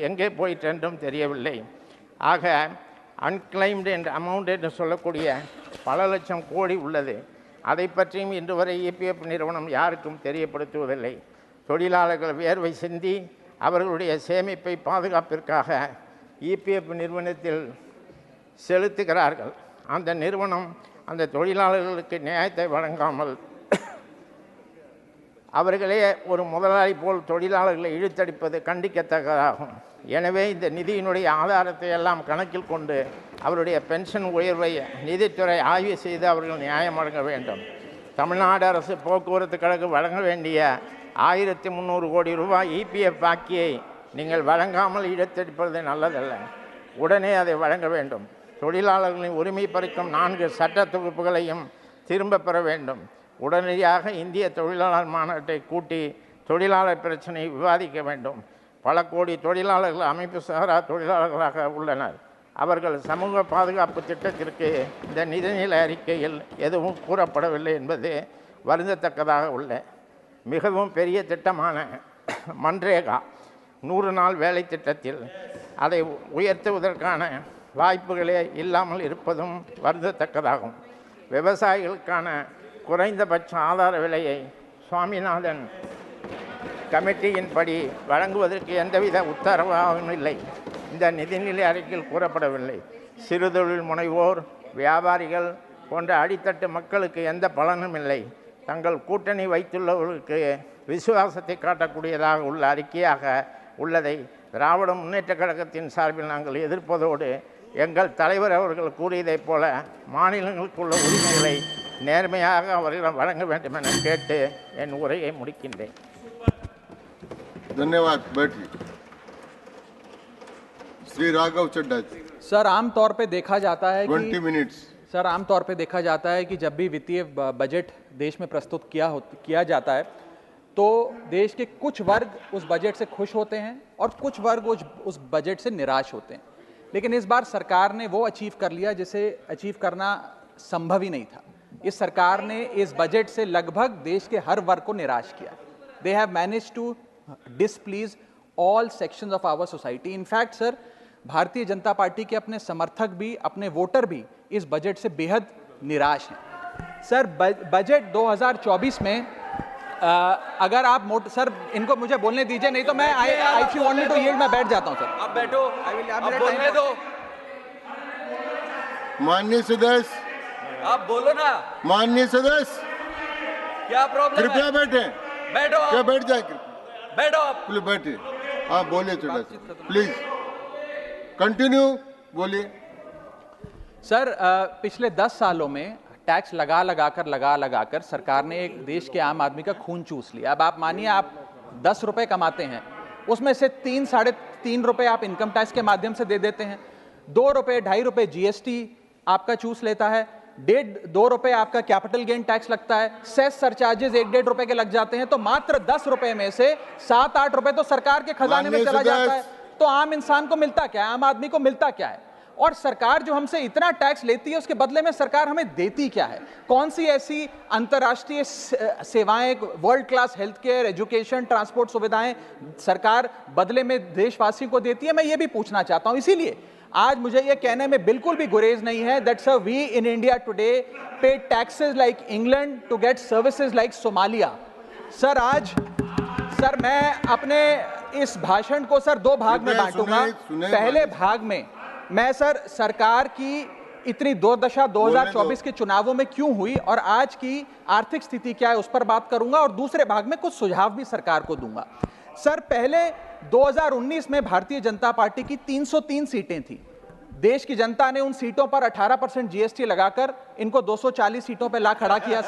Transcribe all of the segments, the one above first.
எங்கே போயிட்டு என்றும் தெரியவில்லை. ஆக அன்கிளைம்டு என்ற அமௌண்ட் என்று சொல்லக்கூடிய பல லட்சம் கோடி உள்ளது. அதை பற்றியும் இன்று வரை இபிஎஃப் நிறுவனம் யாருக்கும் தெரியப்படுத்துவதில்லை. தொழிலாளர்கள் வியர்வை சிந்தி அவர்களுடைய சேமிப்பை பாதுகாப்பிற்காக இபிஎஃப் நிறுவனத்தில் செலுத்துகிறார்கள். அந்த நிறுவனம் அந்த தொழிலாளர்களுக்கு நியாயத்தை வழங்காமல் அவர்களே ஒரு முதலாளி போல் தொழிலாளர்களை இழுத்தடிப்பது கண்டிக்கத்தக்கதாகும். எனவே இந்த நிதியினுடைய ஆதாரத்தை எல்லாம் கணக்கில் கொண்டு அவருடைய பென்ஷன் உயர்வை நிதித்துறை ஆய்வு செய்து அவர்கள் நியாயம் வழங்க வேண்டும். தமிழ்நாடு அரசு போக்குவரத்து கழகம் வழங்க வேண்டிய 1300 கோடி ரூபாய் இபிஎஃப் பாக்கியை நீங்கள் வழங்காமல் இழுத்தடிப்பது நல்லதல்ல. உடனே அதை வழங்க வேண்டும். தொழிலாளர்களின் உரிமை பறிக்கும் 4 சட்ட தொகுப்புகளையும் திரும்ப பெற வேண்டும். உடனடியாக இந்திய தொழிலாளர் மாநாட்டை கூட்டி தொழிலாளர் பிரச்சனையை விவாதிக்க வேண்டும். பல கோடி தொழிலாளர்கள் அமைப்பு சாரா தொழிலாளர்களாக உள்ளனர். அவர்கள் சமூக பாதுகாப்பு திட்டத்திற்கு இந்த நிதிநிலை அறிக்கையில் எதுவும் கூறப்படவில்லை என்பது வருந்தத்தக்கதாக உள்ள மிகவும் பெரிய திட்டமான மன்ரேகா 100 நாள் வேலை திட்டத்தில் அதை உயர்த்துவதற்கான வாய்ப்புகளே இல்லாமல் இருப்பதும் வருந்தத்தக்கதாகும். விவசாயிகளுக்கான குறைந்தபட்ச ஆதார விலையை சுவாமிநாதன் கமிட்டியின்படி வழங்குவதற்கு எந்தவித உத்தரவாகவும் இல்லை. இந்த நிதிநிலை அறிக்கையில் கூறப்படவில்லை. சிறுதொழில் முனைவோர், வியாபாரிகள் போன்ற அடித்தட்டு மக்களுக்கு எந்த பலனும் இல்லை. தங்கள் கூட்டணி வைத்துள்ளவர்களுக்கு விசுவாசத்தை காட்டக்கூடியதாக உள்ள அறிக்கையாக உள்ளதை திராவிட முன்னேற்றக் கழகத்தின் சார்பில் நாங்கள் எதிர்ப்பதோடு எங்கள் தலைவர் அவர்கள் கூறியதைப் போல மாநிலங்களுக்குள்ள உரிமைகளை நேர்மையாக அவர்களிடம் வழங்க வேண்டும் என கேட்டு என் உரையை முடிக்கின்றேன். धन्यवाद. बैठिए. श्री राघव चड्ढा जी. सर आमतौर पे देखा जाता है 20 मिनट्स. सर आमतौर पे देखा जाता है कि जब भी वित्तीय बजट देश में प्रस्तुत किया जाता है तो देश के कुछ वर्ग उस बजट से खुश होते हैं और कुछ वर्ग उस बजट से निराश होते हैं. लेकिन इस बार सरकार ने वो अचीव कर लिया जिसे अचीव करना संभव ही नहीं था. इस सरकार ने इस बजट से लगभग देश के हर वर्ग को निराश किया. They have manage to displease all sections of our society. In fact, sir, Bharatiya Janata party के अपने समर्थक भी, अपने वोटर भी इस बजट से बेहद निराश हैं. सर बजट 2024 में अगर आप सर इनको मुझे बोलने दीजिए, नहीं तो मैं if you want me to yield मैं बैठ जाता हूं सर. आप बैठो, आप बोलने दो. माननीय सदस्य, आप बोलो ना. माननीय सदस्य, क्या प्रॉब्लम है? कृपया बैठे. बैठो. क्या बैठ जाए? बैठो आप. प्लीज बैठिए. आप बोलिए चड्ढा जी, प्लीज कंटिन्यू बोलिए. सर पिछले 10 सालों में टैक्स लगा कर सरकार ने एक देश के आम आदमी का खून चूस लिया. अब आप मानिए आप 10 रुपए कमाते हैं, उसमें से 3 साढ़े 3 रुपए आप इनकम टैक्स के माध्यम से दे देते हैं. 2 रुपए 2.5 रुपए जीएसटी आपका चूस लेता है. 1.5-2 रुपए आपका कैपिटल गेन टैक्स लगता है. सेस सरचार्जेस 1-1.5 रुपए के लग जाते हैं. तो मात्र 10 रुपए में से 7-8 रुपए तो सरकार के खजाने में चला जाता है. तो आम इंसान को मिलता क्या है, आम आदमी को मिलता क्या है? और सरकार जो हमसे इतना टैक्स लेती है उसके बदले में सरकार हमें देती क्या है? कौन सी ऐसी अंतर्राष्ट्रीय सेवाएं, world class health care, education, transport सुविधाएं सरकार बदले में देशवासियों को देती है? मैं ये भी पूछना चाहता हूं. इसीलिए आज मुझे ये कहने में बिल्कुल भी गुरेज नहीं है that sir we in India today pay taxes like England to get services like Somalia. Sir आज सर मैं अपने इस भाषण को सर 2 भाग में बांटूंगा. पहले भाग में मैं सर सरकार की इतनी दुर्दशा 2024 के चुनावों में क्यों हुई और आज की आर्थिक स्थिति क्या है उस पर बात करूंगा और दूसरे भाग में कुछ सुझाव भी सरकार को दूंगा. सर पहले 2019 में भारतीय जनता पार्टी की 303 सीटें थी. देश की जनता ने उन सीटों पर 18% जीएसटी लगाकर इनको 240 सीटों पर ला खड़ा किया.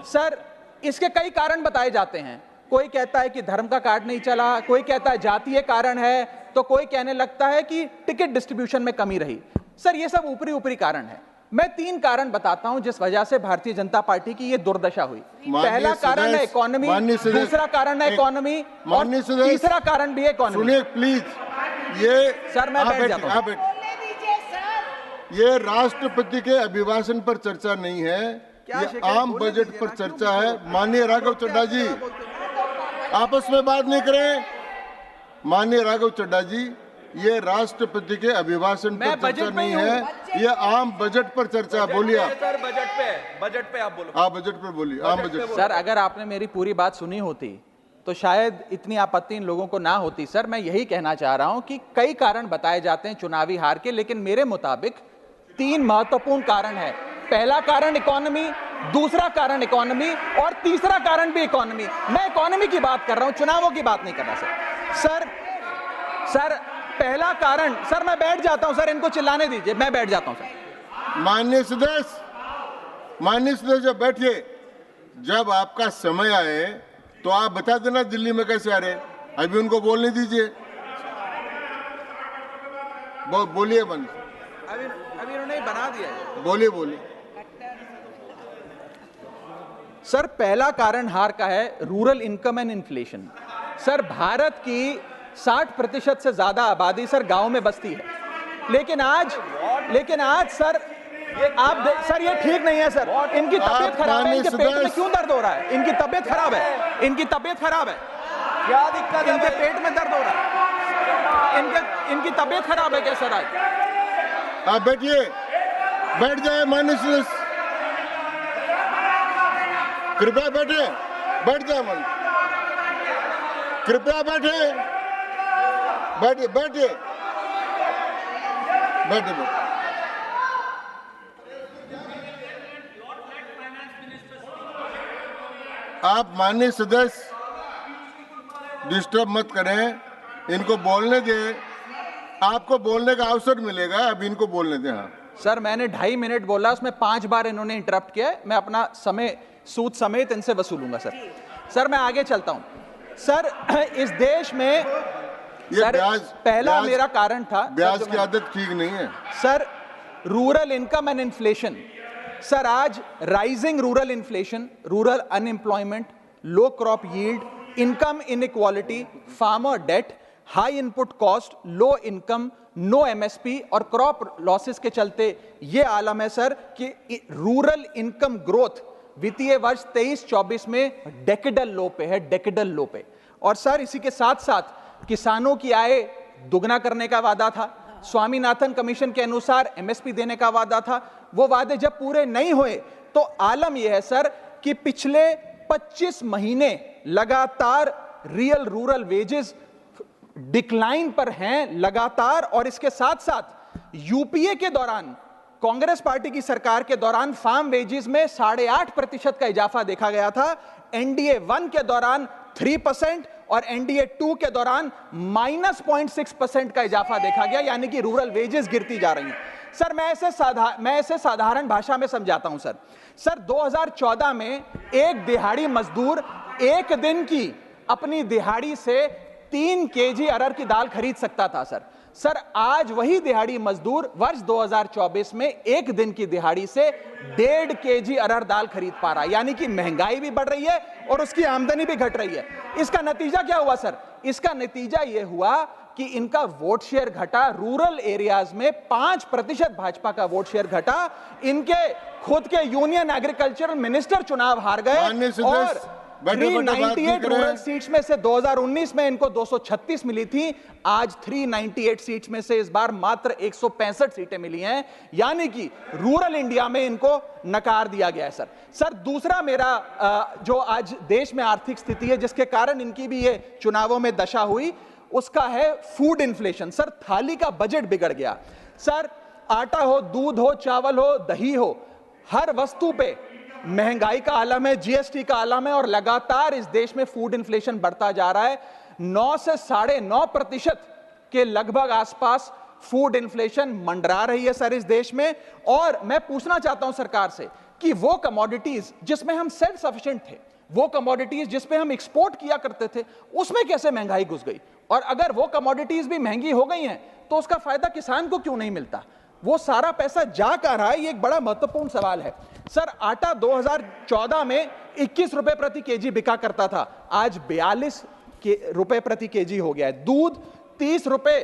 सर इसके कई कारण बताए जाते हैं. कोई कहता है कि धर्म का कार्ड नहीं चला, कोई कहता है जातीय कारण है, तो कोई कहने लगता है कि टिकट डिस्ट्रीब्यूशन में कमी रही. सर ये सब ऊपरी कारण है. मैं 3 कारण बताता हूं जिस वजह से भारतीय जनता पार्टी की ये दुर्दशा हुई. पहला कारण है इकोनॉमी, दूसरा कारण है इकोनॉमी और तीसरा कारण भी है इकोनॉमी. सुनिए प्लीज. ये सर मैं बैठ जाता हूं. ये राष्ट्रपति के अभिभाषण पर चर्चा नहीं है, ये आम बजट पर चर्चा है. माननीय राघव चड्ढा जी आपस में बात नहीं करें. माननीय राघव चड्ढा जी, ये राष्ट्रपति के अभिभाषण पर चर्चा नहीं है, ये आम बजट पर चर्चा है। बोलिए आप। सर बजट पे आप बोलो। आप बजट पर बोलिए, आम बजट। सर अगर आपने मेरी पूरी बात सुनी होती तो शायद इतनी आपत्ति इन लोगों को ना होती। सर मैं यही कहना चाह रहा हूं कि कई कारण बताए जाते हैं चुनावी हार के, लेकिन मेरे मुताबिक 3 महत्वपूर्ण कारण है। पहला कारण इकोनॉमी, दूसरा कारण इकोनॉमी और तीसरा कारण भी इकोनॉमी। मैं इकोनॉमी की बात कर रहा हूं, चुनावों की बात नहीं कर रहा सर। पहला कारण, सर मैं बैठ जाता हूं सर, इनको चिल्लाने दीजिए, मैं बैठ जाता हूं सर। माननीय सदस्य बैठिए। जब आपका समय आए तो आप बता देना दिल्ली में कैसे आ रहे, अभी उनको बोलने दीजिए। बोलिए बंद। अभी उन्होंने बना दिया है। बोलिए। सर पहला कारण हार का है rural income and inflation. Sir Bharat की 60% से ज्यादा आबादी सर गांव में बसती है, लेकिन आज सर सर ये ठीक नहीं है सर। इनकी तबीयत खराब है, इनके पेट में क्यों दर्द हो रहा है? इनकी तबीयत खराब है, क्या दिक्कत है? इनके पेट में दर्द हो रहा है, इनकी तबीयत खराब है क्या सर? आज आप बैठिए, बैठ जाए माननीय सदस्य, कृपया बैठ जाए मन, कृपया बैठिए। आप माननीय सदस्य डिस्टर्ब मत करें, इनको बोलने दें, आपको बोलने का अवसर मिलेगा, अभी इनको बोलने दें। हाँ सर मैंने 2.5 मिनट बोला, उसमें 5 बार इन्होंने इंटरप्ट किया है। मैं अपना समय सूद समेत इनसे वसूलूंगा सर मैं आगे चलता हूं। सर इस देश में सर पहला मेरा कारण था, ब्याज की आदत ठीक नहीं है sir, rural income and inflation. Sir आज rising rural inflation, rural unemployment, low crop yield, income inequality, farmer debt, high input cost, low income, no MSP और क्रॉप लॉसेस के चलते ये आलम है सर कि रूरल इनकम ग्रोथ वित्तीय वर्ष 23-24 में डेकेडल लो पे। और सर इसी के साथ साथ किसानों की आय दुगना करने का वादा था, स्वामीनाथन कमीशन के अनुसार एमएसपी देने का वादा था। वो वादे जब पूरे नहीं हुए तो आलम यह है सर कि पिछले 25 महीने लगातार रियल रूरल वेजेस डिक्लाइन पर हैं लगातार। और इसके साथ साथ यूपीए के दौरान, कांग्रेस पार्टी की सरकार के दौरान फार्म वेजेस में 8.5% का इजाफा देखा गया था। एनडीए 1 के दौरान 3% और एनडीए 2 के दौरान -0.6% का इजाफा देखा गया, यानी कि रूरल वेजेस गिरती जा रही हैं। सर मैं ऐसे साधारण भाषा में समझाता हूं सर 2014 में एक दिहाड़ी मजदूर एक दिन की अपनी दिहाड़ी से 3 केजी अरहर की दाल खरीद सकता था सर आज वही दिहाड़ी मजदूर वर्ष 2024 में एक दिन की दिहाड़ी से 1.5 केजी अरहर दाल खरीद पा रहा है, यानी कि महंगाई भी बढ़ रही है और उसकी आमदनी भी घट रही है। इसका नतीजा क्या हुआ सर? इसका नतीजा यह हुआ कि इनका वोट शेयर घटा, रूरल एरियाज में 5% भाजपा का वोट शेयर घटा, इनके खुद के यूनियन एग्रीकल्चरल मिनिस्टर चुनाव हार गए और 398 रूरल सीट्स में से 2019 में इनको 236 मिली थी, आज 398 सीट्स में से इस बार मात्र 165 सीटें मिली हैं, यानी कि रूरल इंडिया में इनको नकार दिया गया है सर दूसरा मेरा जो आज देश में आर्थिक स्थिति है जिसके कारण इनकी भी ये चुनावों में दशा हुई, उसका है फूड इन्फ्लेशन। सर थाली का बजट बिगड़ गया सर, आटा हो, दूध हो, चावल हो, दही हो, हर वस्तु पे महंगाई का आलम है, जीएसटी का आलम है और लगातार इस देश में फूड इन्फ्लेशन बढ़ता जा रहा है। 9 से 9.5% के लगभग आसपास फूड इन्फ्लेशन मंडरा रही है सर इस देश में। और मैं पूछना चाहता हूं सरकार से कि वो कमोडिटीज जिसमें हम सेल्फ सफिशिएंट थे, वो कमोडिटीज जिसमें हम एक्सपोर्ट किया करते थे, उसमें कैसे महंगाई घुस गई? और अगर वो कमोडिटीज भी महंगी हो गई हैं तो उसका फायदा किसान को क्यों नहीं मिलता? वो सारा पैसा जा कहां रहा है? ये एक बड़ा महत्वपूर्ण सवाल है सर। आटा 2014 में 21 रुपए प्रति केजी बिका करता था, आज 42 रुपए प्रति केजी हो गया है। दूध 30 रुपए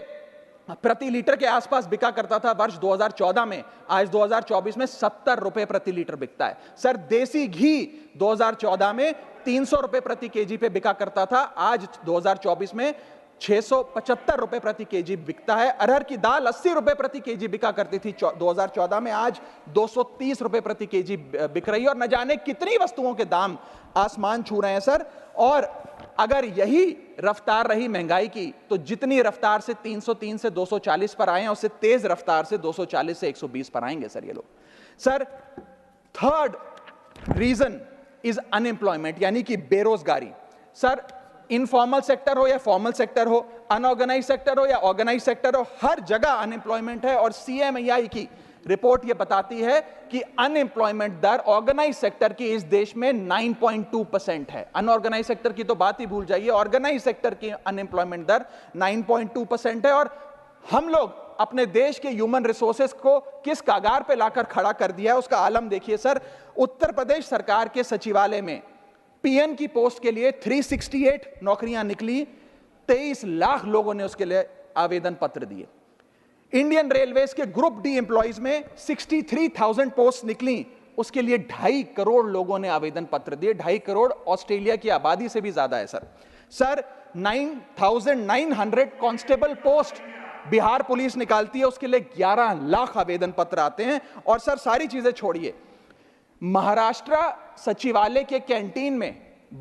प्रति लीटर के आसपास बिका करता था वर्ष 2014 में, आज 2024 में 70 रुपए प्रति लीटर बिकता है सर। देसी घी 2014 में 300 रुपए प्रति केजी पे बिका करता था, आज 2024 में 675 रुपए प्रति केजी बिकता है। अरहर की दाल 80 रुपए प्रति केजी बिका करती थी 2014 में, आज 230 रुपए प्रति केजी बिक रही है। और न जाने कितनी वस्तुओं के दाम आसमान छू रहे हैं सर। और अगर यही रफ्तार रही महंगाई की, तो जितनी रफ्तार से 303 से 240 पर आए हैं, उससे तेज रफ्तार से 240 से 120 पर आएंगे सर ये लोग। Sir, third reason is unemployment, यानी कि बेरोजगारी। सर, इनफॉर्मल सेक्टर हो या फॉर्मल सेक्टर हो, अनऑर्गेनाइज सेक्टर हो या ऑर्गेनाइज सेक्टर हो, हर जगह अनएम्प्लॉयमेंट है। और CMAI की रिपोर्ट यह बताती है कि अनएम्प्लॉयमेंट दर ऑर्गेनाइज सेक्टर की इस देश में 9.2% है। अनऑर्गेनाइज सेक्टर की तो बात ही भूल जाइए, ऑर्गेनाइज सेक्टर की अनएम्प्लॉयमेंट दर 9.2% है। और हम लोग अपने देश के ह्यूमन रिसोर्सेज को किस कागार पे लाकर खड़ा कर दिया है, उसका आलम देखिए सर। उत्तर प्रदेश सरकार के सचिवालय में PN की पोस्ट के लिए 368 नौकरियां निकली, 23 लाख लोगों ने उसके लिए आवेदन पत्र दिए। इंडियन रेलवेज के ग्रुप डी एम्प्लॉइज में 63,000 पोस्ट निकली, उसके लिए 2.5 करोड़ लोगों ने आवेदन पत्र दिए। 2.5 करोड़ ऑस्ट्रेलिया की आबादी से भी ज्यादा है sir. Sir, 9,900 constable post Bihar police निकालती है, उसके लिए 11 लाख आवेदन पत्र आते हैं। और सर, सारी चीजें छोड़िए, महाराष्ट्र सचिवालय के कैंटीन में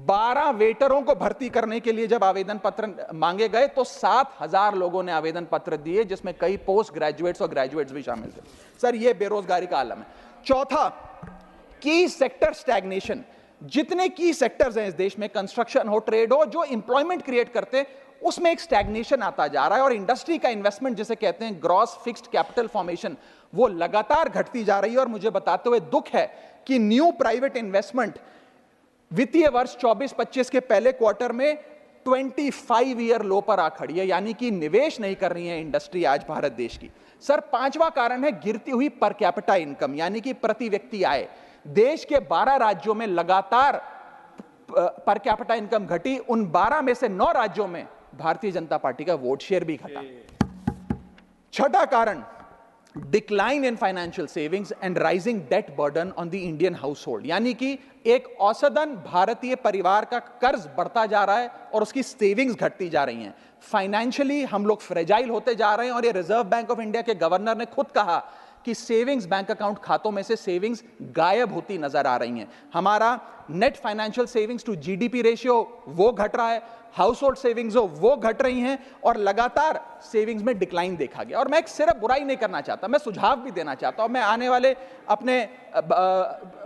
12 वेटरों को भर्ती करने के लिए जब आवेदन पत्र मांगे गए, तो 7,000 लोगों ने आवेदन पत्र दिए, जिसमें कई पोस्ट ग्रेजुएट्स और ग्रेजुएट्स भी शामिल थे। सर, यह बेरोजगारी का आलम है। चौथा, की सेक्टर स्टैग्नेशन। जितने की सेक्टर्स हैं इस देश में, कंस्ट्रक्शन हो, ट्रेड हो, जो इंप्लॉयमेंट क्रिएट करते, उसमें एक स्टैग्नेशन आता जा रहा है। और इंडस्ट्री का इन्वेस्टमेंट, जिसे कहते हैं ग्रॉस फिक्स्ड कैपिटल फॉर्मेशन, वो लगातार घटती जा रही है। और मुझे बताते हुए दुख है कि न्यू प्राइवेट इन्वेस्टमेंट वित्तीय वर्ष 24-25 के पहले क्वार्टर में 25 ईयर लो पर आ खड़ी है, यानी कि निवेश नहीं कर रही है इंडस्ट्री आज भारत देश की। सर, पांचवा कारण है गिरती हुई पर कैपिटा इनकम, यानी कि प्रति व्यक्ति आय। देश के 12 राज्यों में लगातार पर कैपिटा इनकम घटी। उन 12 में से 9 राज्यों में भारतीय जनता पार्टी का वोट शेयर भी घटा। छठा कारण, decline in financial savings and rising debt burden on the Indian household, यानी कि एक औसतन भारतीय परिवार का कर्ज बढ़ता जा रहा है और उसकी सेविंग्स घटती जा रही हैं। फाइनेंशियली हम लोग फ्रेजाइल होते जा रहे हैं। और ये रिजर्व बैंक ऑफ इंडिया के गवर्नर ने खुद कहा कि सेविंग्स बैंक अकाउंट खातों में से सेविंग्स गायब होती नजर आ रही हैं। हमारा net financial savings to GDP ratio वो घट रहा है, हाउस होल्ड सेविंग्स हो वो घट रही हैं, और लगातार सेविंग्स में डिक्लाइन देखा गया। और मैं सिर्फ बुराई नहीं करना चाहता, मैं सुझाव भी देना चाहता हूं। मैं आने वाले अपने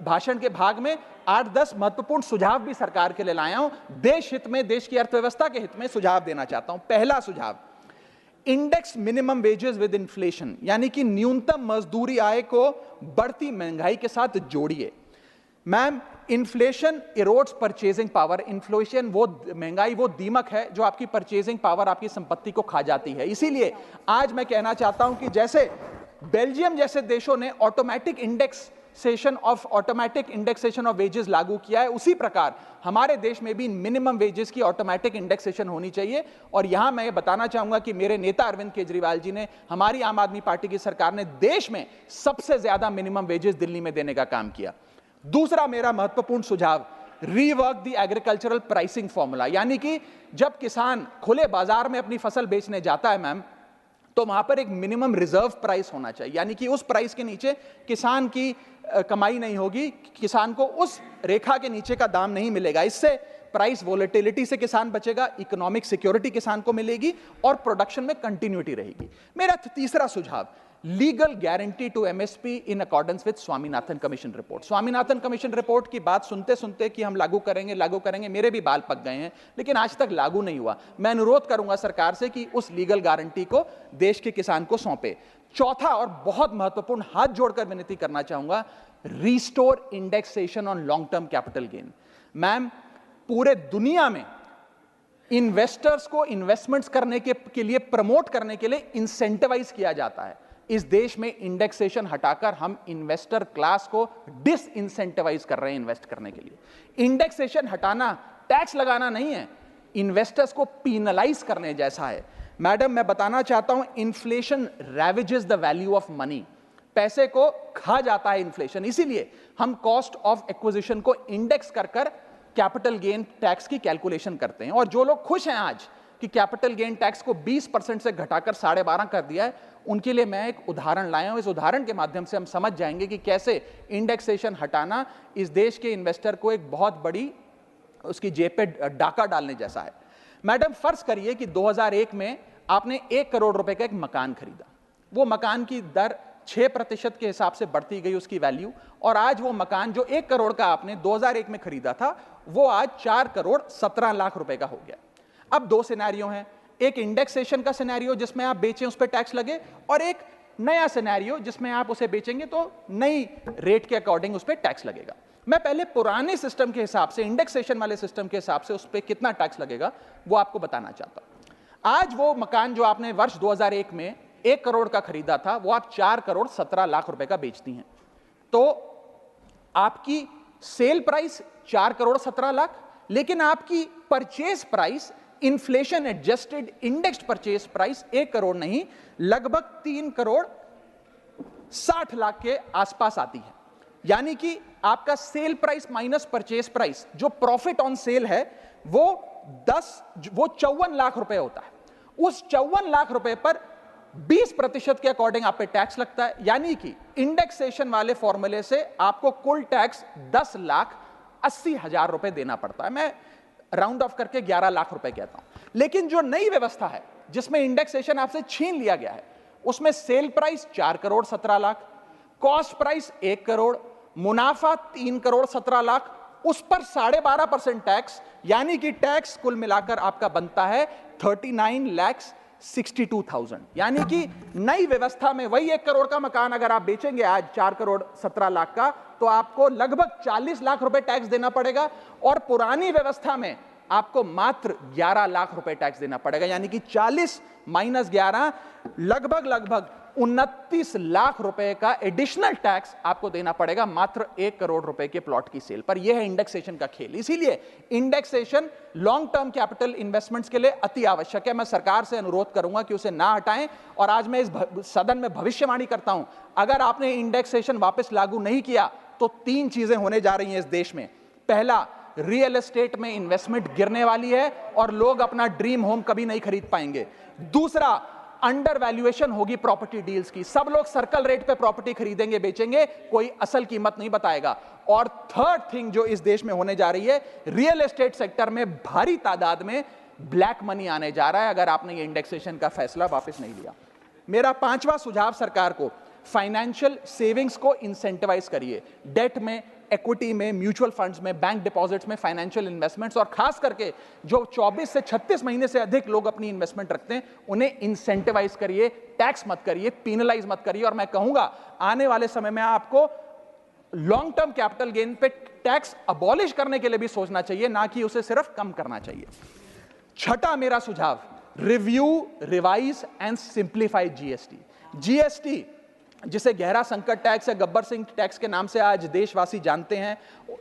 भाषण के भाग में 8-10 महत्वपूर्ण सुझाव भी सरकार के लिए लाया हूं। देश हित में, देश की अर्थव्यवस्था के हित में सुझाव देना चाहता हूं। पहला सुझाव, index minimum wages with inflation, यानी कि न्यूनतम मजदूरी आय को बढ़ती महंगाई के साथ जोड़िए। Ma'am, inflation erodes purchasing power. Inflation वो महंगाई वो दीमक है जो आपकी परचेजिंग पावर, आपकी संपत्ति को खा जाती है। इसीलिए आज मैं कहना चाहता हूं कि जैसे बेल्जियम जैसे देशों ने ऑटोमेटिक इंडेक्सेशन ऑफ वेजेस लागू किया है, उसी प्रकार हमारे देश में भी मिनिमम वेजेस की ऑटोमेटिक इंडेक्सेशन होनी चाहिए। और यहां मैं ये बताना चाहूंगा कि मेरे नेता अरविंद केजरीवाल जी ने, हमारी आम आदमी पार्टी की सरकार ने देश में सबसे ज्यादा मिनिमम वेजेस दिल्ली में देने का काम किया। दूसरा मेरा महत्वपूर्ण सुझाव, rework the agricultural pricing formula, यानी कि जब किसान खुले बाजार में अपनी फसल बेचने जाता है मैम, तो वहां पर एक मिनिमम रिजर्व प्राइस होना चाहिए, यानी कि उस प्राइस के नीचे किसान की कमाई नहीं होगी, किसान को उस रेखा के नीचे का दाम नहीं मिलेगा। इससे प्राइस वोलेटिलिटी से किसान बचेगा, इकोनॉमिक सिक्योरिटी किसान को मिलेगी और प्रोडक्शन में कंटिन्यूटी रहेगी। मेरा तीसरा सुझाव, legal guarantee to MSP in accordance with Swaminathan commission report. Swaminathan commission report की बात सुनते सुनते कि हम लागू करेंगे, मेरे भी बाल पक गए हैं, लेकिन आज तक लागू नहीं हुआ। मैं अनुरोध करूंगा सरकार से कि उस लीगल गारंटी को देश के किसान को सौंपे। चौथा और बहुत महत्वपूर्ण, हाथ जोड़कर विनती करना चाहूंगा, restore indexation on long term capital gain. Ma'am, पूरे दुनिया में इन्वेस्टर्स को इन्वेस्टमेंट्स करने के लिए प्रमोट करने के लिए इंसेंटिवाइज किया जाता है। इस देश में इंडेक्सेशन हटाकर हम इन्वेस्टर क्लास को डिसइंसेंटिवाइज कर रहे हैं इन्वेस्ट करने के लिए। इंडेक्सेशन हटाना टैक्स लगाना नहीं है, इन्वेस्टर्स को पीनलाइज करने जैसा है। मैडम, मैं बताना चाहता हूं, inflation ravages the value of money. पैसे को खा जाता है इन्फ्लेशन, इसीलिए हम कॉस्ट ऑफ एक्विजिशन को इंडेक्स कर कैपिटल गेन टैक्स की कैलकुलेशन करते हैं। और जो लोग खुश हैं आज कि कैपिटल गेन टैक्स को 20% से घटाकर 12.5 कर दिया है, उनके लिए मैं एक उदाहरण लाया हूं। इस उदाहरण के माध्यम से हम समझ जाएंगे कि कैसे इंडेक्सेशन हटाना इस देश के इन्वेस्टर को एक बहुत बड़ी उसकी जेब पे डाका डालने जैसा है। मैडम, फर्ज करिए कि 2001 में आपने 1 करोड़ रुपए का एक मकान खरीदा। वो मकान की दर 6% के हिसाब से बढ़ती गई उसकी वैल्यू, और आज वो मकान जो 1 करोड़ का आपने 2001 में खरीदा था, वो आज 4 करोड़ 17 लाख रुपए का हो गया। अब दो सिनेरियो हैं, एक इंडेक्सेशन का सिनेरियो जिसमें आप बेचें उस पर टैक्स लगे, और एक नया सिनेरियो जिसमें आप उसे बेचेंगे तो नई रेट के अकॉर्डिंग उस पर टैक्स लगेगा। मैं पहले पुराने सिस्टम के हिसाब से, इंडेक्सेशन वाले सिस्टम के हिसाब से उस पर कितना टैक्स लगेगा वो आपको बताना चाहता हूं। आज वो मकान जो आपने वर्ष 2001 में 1 करोड़ का खरीदा था, वो आप 4 करोड़ 17 लाख रुपए का बेचती हैं, तो आपकी सेल प्राइस 4 करोड़ 17 लाख, लेकिन आपकी purchase price, inflation adjusted indexed purchase price 1 crore नहीं, लगभग 3 करोड़ 60 लाख के आसपास आती है। यानी कि आपका sale price minus purchase price, जो प्रॉफिट ऑन सेल है, वो 54 लाख रुपए होता है। उस 54 लाख रुपए पर 20% के अकॉर्डिंग आप पे टैक्स लगता है। यानी कि इंडेक्सेशन वाले फॉर्मूले से आपको कुल टैक्स 10,80,000 रुपए देना पड़ता है। मैं राउंड ऑफ करके 11 लाख रुपए कहता हूं। लेकिन जो नई व्यवस्था है जिसमें इंडेक्सेशन आपसे छीन लिया गया है, उसमें sale price 4 crore 17 lakh, cost price 1 crore, मुनाफा 3 करोड़ 17 लाख, उस पर 12.5% टैक्स, यानी कि टैक्स कुल मिलाकर आपका बनता है 39,62,000। यानी कि नई व्यवस्था में वही 1 करोड़ का मकान अगर आप बेचेंगे आज 4 करोड़ 17 लाख का, तो आपको लगभग 40 लाख रुपए टैक्स देना पड़ेगा, और पुरानी व्यवस्था में आपको मात्र 11 लाख रुपए टैक्स देना पड़ेगा। यानी कि 40 माइनस 11 लगभग 29 लाख रुपए का एडिशनल टैक्स आपको देना पड़ेगा मात्र 1 करोड़ रुपए के प्लॉट की सेल पर। यह है इंडेक्सेशन का खेल। इसीलिए indexation long term capital investments के लिए अति आवश्यक है। मैं सरकार से अनुरोध करूंगा कि उसे ना हटाएं, और आज मैं इस सदन में भविष्यवाणी करता हूं, अगर आपने इंडेक्सेशन वापस लागू नहीं किया तो 3 चीजें होने जा रही हैं इस देश में। पहला, रियल एस्टेट में इन्वेस्टमेंट गिरने वाली है और लोग अपना ड्रीम होम कभी नहीं खरीद पाएंगे। दूसरा, अंडर वैल्यूएशन होगी प्रॉपर्टी डील्स की, सब लोग सर्कल रेट पे प्रॉपर्टी खरीदेंगे बेचेंगे, कोई असल कीमत नहीं बताएगा। और थर्ड थिंग जो इस देश में होने जा रही है, रियल एस्टेट सेक्टर में भारी तादाद में ब्लैक मनी आने जा रहा है अगर आपने ये इंडेक्सेशन का फैसला वापस नहीं लिया। मेरा 5वां सुझाव सरकार को, फाइनेंशियल सेविंग्स को इंसेंटिवाइज करिए। डेट में, इक्विटी में, म्यूचुअल फंड्स में, बैंक डिपॉजिट्स में फाइनेंशियल इन्वेस्टमेंट्स, और खास करके जो 24 से 36 महीने से अधिक लोग अपनी इन्वेस्टमेंट रखते हैं उन्हें इंसेंटिवाइज करिए, टैक्स मत करिए, पेनलाइज मत करिए। और मैं कहूंगा आने वाले समय में आपको लॉन्ग टर्म कैपिटल गेन पे टैक्स अबॉलिश करने के लिए भी सोचना चाहिए, ना कि उसे सिर्फ कम करना चाहिए। छठा मेरा सुझाव, review, revise and simplify GST. GST जिसे गहरा संकट टैक्स या गब्बर सिंह टैक्स के नाम से आज देशवासी जानते हैं,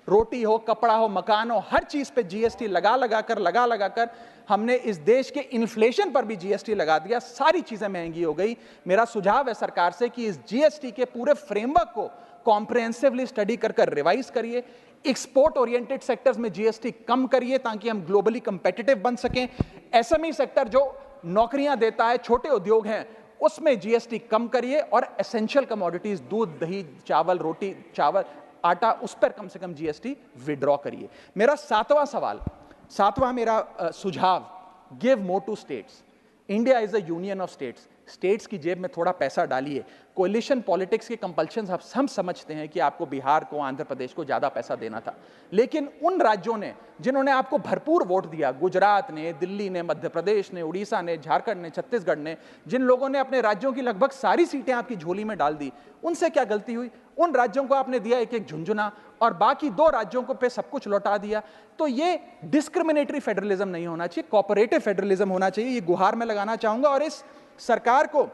रोटी हो, कपड़ा हो, मकान हो, हर चीज पे जीएसटी लगा लगाकर हमने इस देश के इन्फ्लेशन पर भी जीएसटी लगा दिया, सारी चीजें महंगी हो गई। मेरा सुझाव है सरकार से कि इस जीएसटी के पूरे फ्रेमवर्क को कॉम्प्रिहेंसिवली स्टडी कर रिवाइज करिए। एक्सपोर्ट ओरिएंटेड सेक्टर्स में जीएसटी कम करिए ताकि हम ग्लोबली कंपेटिटिव बन सकें। एसएमई सेक्टर जो नौकरियां देता है, छोटे उद्योग हैं, उसमें जीएसटी कम करिए। और एसेंशियल कमोडिटीज, दूध, दही, चावल, रोटी, चावल, आटा, उस पर कम से कम जीएसटी विड्रॉ करिए। मेरा 7वां मेरा सुझाव, give more to states. India is a union of states. States की जेब में थोड़ा पैसा डालिए। कोलिशन पॉलिटिक्स के कंपल्शन हम समझते हैं कि आपको बिहार को, आंध्र प्रदेश को ज्यादा पैसा देना था, लेकिन उन राज्यों ने जिन्होंने आपको भरपूर वोट दिया, गुजरात ने, दिल्ली ने, मध्य प्रदेश ने, उड़ीसा ने, झारखंड ने, छत्तीसगढ़ ने, जिन लोगों ने अपने राज्यों की लगभग सारी सीटें आपकी झोली में डाल दी, उनसे क्या गलती हुई? उन राज्यों को आपने दिया एक एक झुंझुना और बाकी 2 राज्यों को पे सब कुछ लौटा दिया। तो ये डिस्क्रिमिनेटरी फेडरलिज्म नहीं होना चाहिए, कोऑपरेटिव फेडरलिज्म होना चाहिए। ये गुहार में लगाना चाहूंगा। और इस सरकार को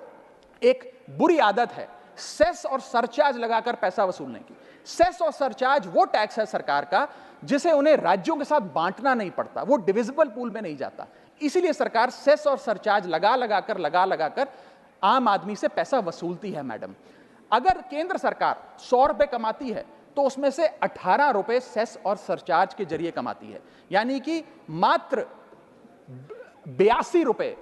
एक बुरी आदत है सेस और सरचार्ज लगाकर पैसा वसूलने की। सेस और सरचार्ज वो टैक्स है सरकार का जिसे उन्हें राज्यों के साथ बांटना नहीं पड़ता, वो डिविजिबल पूल में नहीं जाता। इसीलिए सरकार सेस और सरचार्ज लगा लगाकर आम आदमी से पैसा वसूलती है। मैडम, अगर केंद्र सरकार 100 रुपए कमाती है तो उसमें से 18 रुपए सेस और सरचार्ज के जरिए कमाती है, यानी कि मात्र 82 रुपए,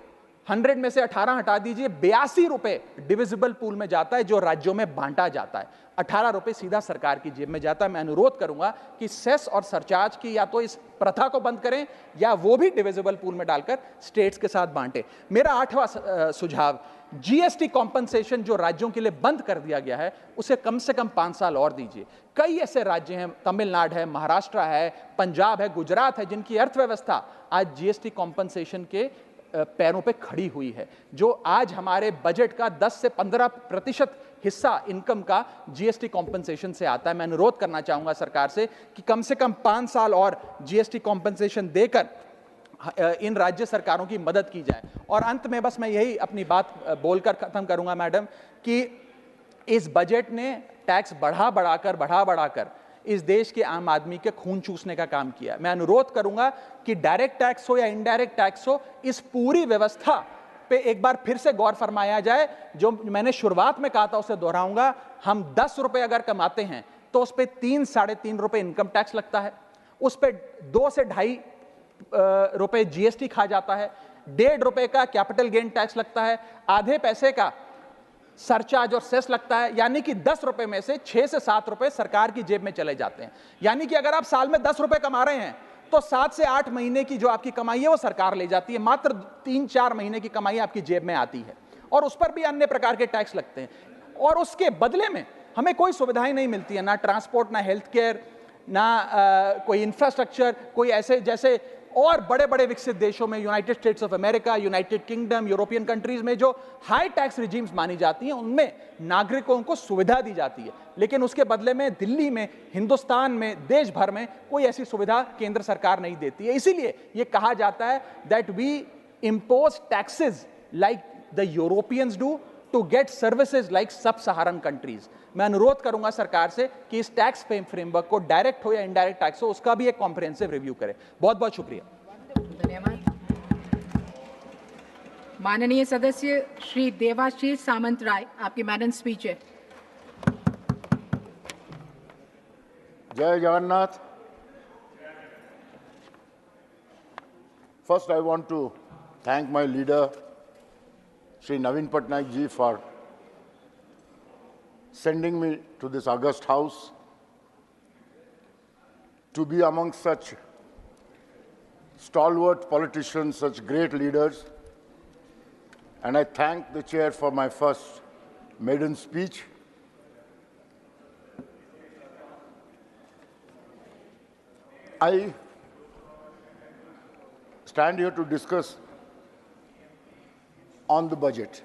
100 में से 18 हटा दीजिए, 82 रुपए डिविजिबल पूल में जाता है जो राज्यों में बांटा जाता है, 18 रुपए सीधा सरकार की जेब में जाता है। मैं अनुरोध करूंगा कि सेस और सरचार्ज की या तो इस प्रथा को बंद करें या वो भी डिविजिबल पूल में डालकर स्टेट्स के साथ बांटे। मेरा 8वां सुझाव, जीएसटी कॉम्पनसेशन जो राज्यों के लिए बंद कर दिया गया है उसे कम से कम 5 साल और दीजिए। कई ऐसे राज्य हैं, तमिलनाडु है, महाराष्ट्र है, पंजाब है, गुजरात है, जिनकी अर्थव्यवस्था आज जीएसटी कॉम्पनसेशन के पैरों पे खड़ी हुई है, जो आज हमारे बजट का 10 से 15% हिस्सा इनकम का जीएसटी कॉम्पनसेशन से आता है। मैं अनुरोध करना चाहूंगा सरकार से कि कम से कम 5 साल और जीएसटी कॉम्पनसेशन देकर इन राज्य सरकारों की मदद की जाए। और अंत में बस मैं यही अपनी बात बोलकर खत्म करूंगा मैडम, कि इस बजट ने टैक्स बढ़ा बढ़ाकर इस देश के आम आदमी के खून चूसने का काम किया। मैं अनुरोध करूंगा कि डायरेक्ट टैक्स हो या इनडायरेक्ट टैक्स हो, इस पूरी व्यवस्था पे एक बार फिर से गौर फरमाया जाए। जो मैंने शुरुआत में कहा था उसे दोहराऊंगा, हम 10 रुपए अगर कमाते हैं तो उस पर 3-3.5 रुपए इनकम टैक्स लगता है, उस पर 2 से 2.5 रुपए जीएसटी खा जाता है, 1.5 रुपए का कैपिटल गेन टैक्स लगता है, आधे पैसे का सरचार्ज और सेस लगता है, यानी कि 10 रुपए में से 6 से 7 रुपए सरकार की जेब में चले जाते हैं। यानी कि अगर आप साल में 10 रुपए कमा रहे हैं तो 7 से 8 महीने की जो आपकी कमाई है वो सरकार ले जाती है, मात्र 3-4 महीने की कमाई आपकी जेब में आती है, और उस पर भी अन्य प्रकार के टैक्स लगते हैं। और उसके बदले में हमें कोई सुविधाएं नहीं मिलती है, ना ट्रांसपोर्ट, ना हेल्थ केयर, ना कोई इंफ्रास्ट्रक्चर, कोई ऐसे जैसे और बड़े बड़े विकसित देशों में, United states of America, United kingdom, European countries में जो हाई टैक्स रिजीम्स मानी जाती हैं, उनमें नागरिकों को सुविधा दी जाती है, लेकिन उसके बदले में दिल्ली में, हिंदुस्तान में, देश भर में कोई ऐसी सुविधा केंद्र सरकार नहीं देती है। इसीलिए यह कहा जाता है that we impose taxes like the Europeans do to get services like sub Saharan countries. मैं अनुरोध करूंगा सरकार से कि इस टैक्स फ्रेमवर्क को, डायरेक्ट हो या इनडायरेक्ट टैक्स हो, उसका भी एक कॉम्प्रिहेंसिव रिव्यू करें। बहुत बहुत शुक्रिया। धन्यवाद। माननीय सदस्य श्री देवाशीष सामंत राय, आपकी मैडम स्पीच है। जय Jagannath. First I want to thank my leader Shri Naveen Patnaik ji for sending me to this august house to be among such stalwart politicians, such great leaders. And I thank the chair for my first maiden speech. I stand here to discuss on the budget.